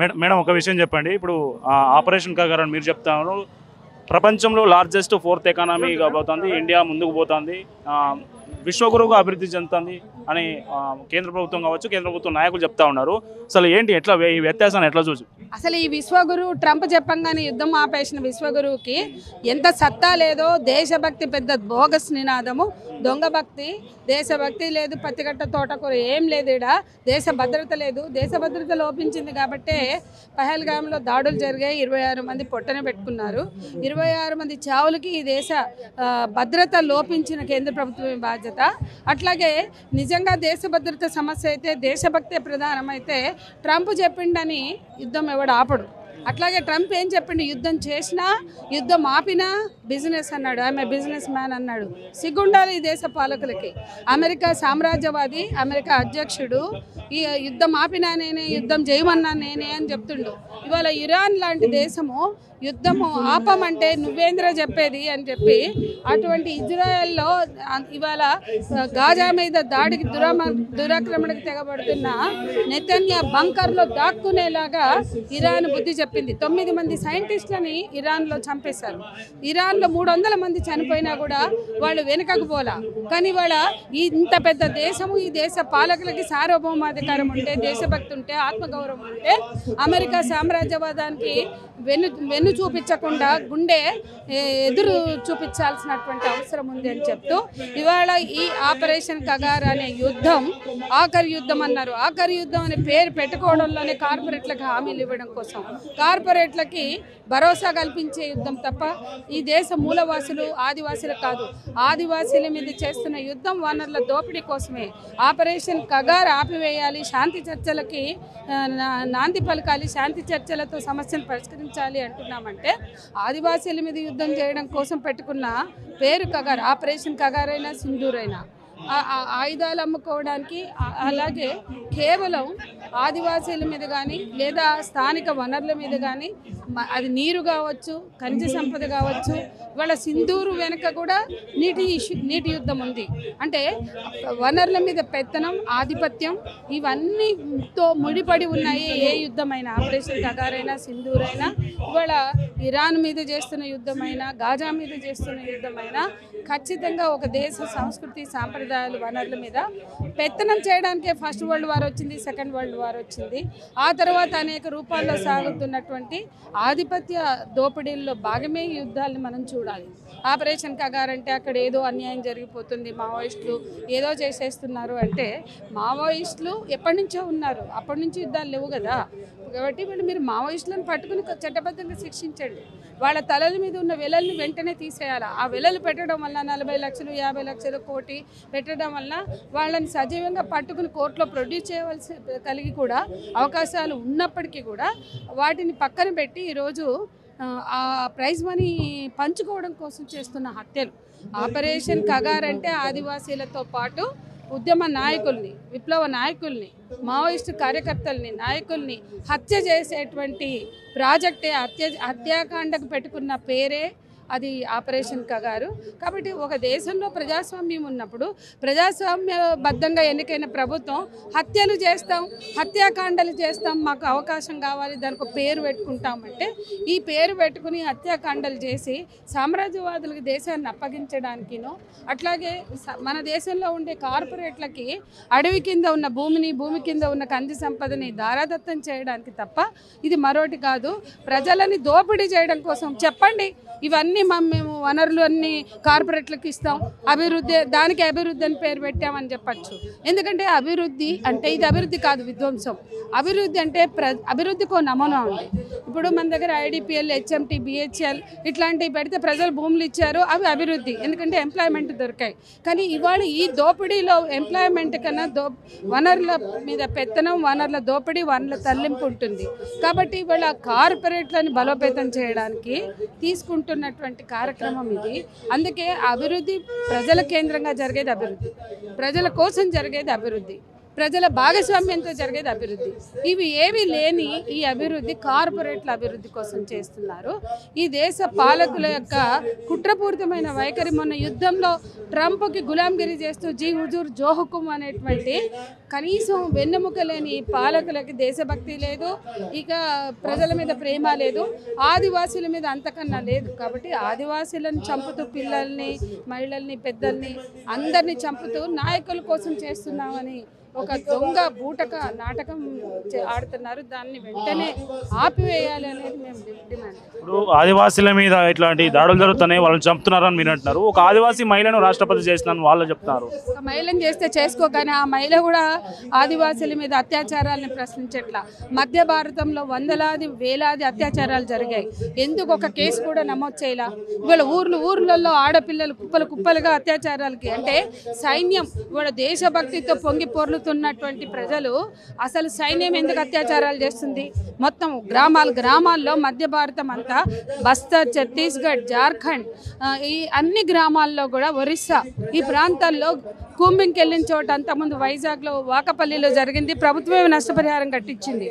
Madam madam ఒక విషయం చెప్పండి. ఇప్పుడు ఆపరేషన్ కగార్ అని మీరు చెప్తారు. ప్రపంచంలో లార్జెస్ట్ 4th ఎకానమీ కాబోతుంది. ఇండియా ముందుకు పోతుంది, విశ్వగురువుగా అభివృద్ధి చెందుతుంది అని కేంద్ర ప్రభుత్వం కావచ్చు, కేంద్ర ప్రభుత్వం నాయకులు చెప్తా ఉన్నారు. అసలు ఏంటి, ఎట్లా ఈ వ్యత్యాసాన్ని ఎట్లా చూసి? అసలు ఈ విశ్వగురువు ట్రంప్ చెప్పంగానే యుద్ధం ఆపేసిన విశ్వగురువుకి ఎంత సత్తా లేదో, దేశభక్తి పెద్ద బోగస్ నినాదము, దొంగ భక్తి, దేశభక్తి లేదు, పత్తిగట్ట తోటకూర ఏం లేదు, ఇక్కడ దేశ భద్రత లేదు. దేశ భద్రత లోపించింది కాబట్టే పహల్గామ్లో దాడులు జరిగాయి. 26 మంది పొట్టనే పెట్టుకున్నారు. 26 మంది చావులకి ఈ దేశ భద్రత లోపించిన కేంద్ర ప్రభుత్వమే బాధ్యత. అట్లాగే నిజంగా దేశ భద్రత సమస్య అయితే, దేశభక్తే ప్రధానమైతే ట్రంప్ చెప్పిండని యుద్ధం ఎవడు ఆపడు. అట్లాగే ట్రంప్ ఏం చెప్పిండు, యుద్ధం చేసినా యుద్ధం ఆపినా బిజినెస్ అన్నాడు, ఆమె బిజినెస్ మ్యాన్ అన్నాడు. సిగ్గుండాలి ఈ దేశ పాలకులకి. అమెరికా సామ్రాజ్యవాది, అమెరికా అధ్యక్షుడు ఈ యుద్ధం ఆపినా నేనే, యుద్ధం చేయమన్నా నేనే అని చెప్తుండు. ఇవాళ ఇరాన్ లాంటి దేశము యుద్ధము ఆపమంటే నువ్వేంద్ర చెప్పేది అని చెప్పి అటువంటి ఇజ్రాయెల్లో ఇవాళ గాజా మీద దాడికి దురాక్రమణకు తెగబడుతున్న నెతన్యా బంకర్లో దాక్కునేలాగా ఇరాన్ బుద్ధి చెప్పింది. 9 మంది సైంటిస్టులని ఇరాన్లో చంపేశారు. ఇరాన్లో 300 మంది చనిపోయినా కూడా వాళ్ళు వెనుకకు పోలా. కానీ వాళ్ళ ఇంత పెద్ద దేశము, ఈ దేశ పాలకులకి సార్వభౌమాధికారం ఉంటే, దేశభక్తి ఉంటే, ఆత్మగౌరవం ఉంటే, అమెరికా సామ్రాజ్యవాదానికి వెన్ను చూపించకుండా గుండె ఎదురు చూపించాల్సినటువంటి అవసరం ఉంది అని చెప్తూ ఇవాళ ఈ ఆపరేషన్ కగార్ అనే యుద్ధం ఆఖరి యుద్ధం అన్నారు. ఆఖరి యుద్ధం అనే పేరు పెట్టుకోవడంలోనే కార్పొరేట్లకు హామీలు ఇవ్వడం కోసం, కార్పొరేట్లకి భరోసా కల్పించే యుద్ధం తప్ప ఈ దేశ మూలవాసులు ఆదివాసులు కాదు. ఆదివాసీల మీద చేస్తున్న యుద్ధం వనరుల దోపిడీ కోసమే. ఆపరేషన్ కగార్ ఆపివేయాలి, శాంతి చర్చలకి నాంది పలకాలి, శాంతి చర్చలతో సమస్యను పరిష్కరించాలి అంటున్నామంటే ఆదివాసీల మీద యుద్ధం చేయడం కోసం పెట్టుకున్న పేరు కగార్, ఆపరేషన్ కగార్ అయినా సింధూర్ అయినా ఆయుధాలు అమ్ముకోవడానికి, అలాగే కేవలం ఆదివాసీల మీద కానీ లేదా స్థానిక వనరుల మీద కానీ, అది నీరు కావచ్చు, ఖనిజ సంపద కావచ్చు. ఇవాళ సింధూరు వెనుక కూడా నీటి యుద్ధం ఉంది. అంటే వనరుల మీద పెత్తనం, ఆధిపత్యం ఇవన్నీతో ముడిపడి ఉన్నాయి. ఏ యుద్ధమైనా, ఆపరేషన్ కగార్ అయినా, సింధూర్ అయినా, ఇవాళ ఇరాన్ మీద చేస్తున్న యుద్ధమైనా, గాజా మీద చేస్తున్న యుద్ధమైనా ఖచ్చితంగా ఒక దేశ సంస్కృతి సాంప్రదాయాలు వనరుల మీద పెత్తనం చేయడానికే ఫస్ట్ వరల్డ్ వార్ వచ్చింది, సెకండ్ వరల్డ్ వార్ వచ్చింది. ఆ తర్వాత అనేక రూపాల్లో సాగుతున్నటువంటి ఆధిపత్య దోపిడీల్లో భాగమే యుద్ధాలను మనం చూడాలి. ఆపరేషన్ కగార్ అంటే అక్కడ ఏదో అన్యాయం జరిగిపోతుంది, మావోయిస్టులు ఏదో చేసేస్తున్నారు అంటే, మావోయిస్టులు ఎప్పటి నుంచో ఉన్నారు, అప్పటి నుంచి యుద్ధాలు లేవు కదా. కాబట్టి మీరు మావోయిస్టులను పట్టుకుని చట్టబద్ధంగా శిక్షించండి. వాళ్ళ తలల మీద ఉన్న వెలల్ని వెంటనే తీసేయాలి. ఆ వెలలు పెట్టడం వల్ల 40 లక్షలు, 50 లక్షలు, కోటి పెట్టడం వల్ల వాళ్ళని సజీవంగా పట్టుకుని కోర్టులో ప్రొడ్యూస్ చేయవలసి కలిగి కూడా అవకాశాలు ఉన్నప్పటికీ కూడా వాటిని పక్కన పెట్టి ఈరోజు ఆ ప్రైజ్ మనీ పంచుకోవడం కోసం చేస్తున్న హత్యలు. ఆపరేషన్ కగార్ అంటే ఆదివాసీలతో పాటు ఉద్యమ నాయకుల్ని, విప్లవ నాయకుల్ని, మావోయిస్టు కార్యకర్తల్ని, నాయకుల్ని హత్య చేసేటువంటి ప్రాజెక్టే, హత్యాకాండకు పెట్టుకున్న పేరే అది ఆపరేషన్ కగారు. కాబట్టి ఒక దేశంలో ప్రజాస్వామ్యం ఉన్నప్పుడు, ప్రజాస్వామ్యబద్ధంగా ఎన్నికైన ప్రభుత్వం హత్యలు చేస్తాం, హత్యాకాండలు చేస్తాం, మాకు అవకాశం కావాలి, దానికి ఒక పేరు పెట్టుకుంటామంటే, ఈ పేరు పెట్టుకుని హత్యాకాండలు చేసి సామ్రాజ్యవాదులకు దేశాన్ని అప్పగించడానికినో, అట్లాగే మన దేశంలో ఉండే కార్పొరేట్లకి అడవి కింద ఉన్న భూమిని, భూమి కింద ఉన్న ఖనిజ సంపదని దారాదత్తం చేయడానికి తప్ప ఇది మరోటి కాదు. ప్రజలని దోపిడీ చేయడం కోసం చెప్పండి, ఇవన్నీ మేము వనరులు అన్నీ కార్పొరేట్లకు ఇస్తాం, అభివృద్ధి, దానికి అభివృద్ధి అని పేరు పెట్టామని చెప్పచ్చు. ఎందుకంటే అభివృద్ధి అంటే ఇది అభివృద్ధి కాదు, విధ్వంసం. అభివృద్ధి అంటే అభివృద్ధికి నమూనా ఉంది. ఇప్పుడు మన దగ్గర ఐడిపిఎల్, హెచ్ఎంటి, బిహెచ్ఎల్ ఇట్లాంటివి పెడితే ప్రజలు భూములు ఇచ్చారు, అవి అభివృద్ధి, ఎందుకంటే ఎంప్లాయ్మెంట్ దొరికాయి. కానీ ఇవాళ ఈ దోపిడీలో ఎంప్లాయ్మెంట్ కన్నా వనరుల మీద పెత్తనం, వనరుల దోపిడీ, వనరుల తరలింపు ఉంటుంది. కాబట్టి ఇవాళ కార్పొరేట్లను బలోపేతం చేయడానికి తీసుకుంటున్నటువంటి కార్యక్రమం ఇది. అందుకే అభివృద్ధి ప్రజల కేంద్రంగా జరిగేది అభివృద్ధి, ప్రజల కోసం జరిగేది అభివృద్ధి. ప్రజల భాగస్వామ్యంతో జరిగేది అభివృద్ధి. ఇవి ఏవి లేని ఈ అభివృద్ధి కార్పొరేట్ల అభివృద్ధి కోసం చేస్తున్నారు. ఈ దేశ పాలకుల యొక్క కుట్రపూరితమైన వైఖరి మొన్న యుద్ధంలో ట్రంప్కి గులాంగిరి చేస్తూ జీ హుజూర్ జో హుకుం అనేటువంటి కనీసం వెన్నెముక లేని ఈ పాలకులకి దేశభక్తి లేదు, ఇక ప్రజల మీద ప్రేమ లేదు, ఆదివాసీల మీద అంతకన్నా లేదు. కాబట్టి ఆదివాసీలను చంపుతూ పిల్లల్ని, మహిళల్ని, పెద్దల్ని అందరినీ చంపుతూ నాయకుల కోసం చేస్తున్నామని ఒక దొంగ బూటక నాటకం ఆడుతున్నారు. దాన్ని వెంటనే ఆపివేయాలి అనేది మేము డిమాండ్. ఇప్పుడు ఆదివాసీల మీద ఇట్లాంటి దాడులు జరుగుతున్నాయి, వాళ్ళని చంపుతున్నారని మీరు అంటున్నారు. ఒక ఆదివాసీ మహిళను రాష్ట్రపతి చేస్తున్నాను వాళ్ళు చెప్తున్నారు. ఒక మహిళను చేస్తే చేసుకో, కానీ ఆ మహిళ కూడా ఆదివాసీల మీద అత్యాచారాలను ప్రశ్నించట్లా. మధ్య భారతంలో వందలాది వేలాది అత్యాచారాలు జరిగాయి, ఎందుకు ఒక కేసు కూడా నమోదు చేయాల? ఇవాళ ఊర్లలో ఆడపిల్లలు కుప్పలుగా అత్యాచారాలకి అంటే సైన్యం ఇవాళ దేశభక్తితో పొంగి పొర్లుతున్నటువంటి ప్రజలు అసలు సైన్యం ఎందుకు అత్యాచారాలు చేస్తుంది? మొత్తం గ్రామాల్లో మధ్య భారతం అంతా బస్తర్, ఛత్తీస్గఢ్, జార్ఖండ్, ఈ అన్ని గ్రామాల్లో కూడా ఒరిస్సా ఈ ప్రాంతాల్లో కూంబింగ్కి వెళ్ళిన చోట అంతకుముందు వైజాగ్లో వాకపల్లిలో జరిగింది. ప్రభుత్వమే నష్టపరిహారం కట్టించింది.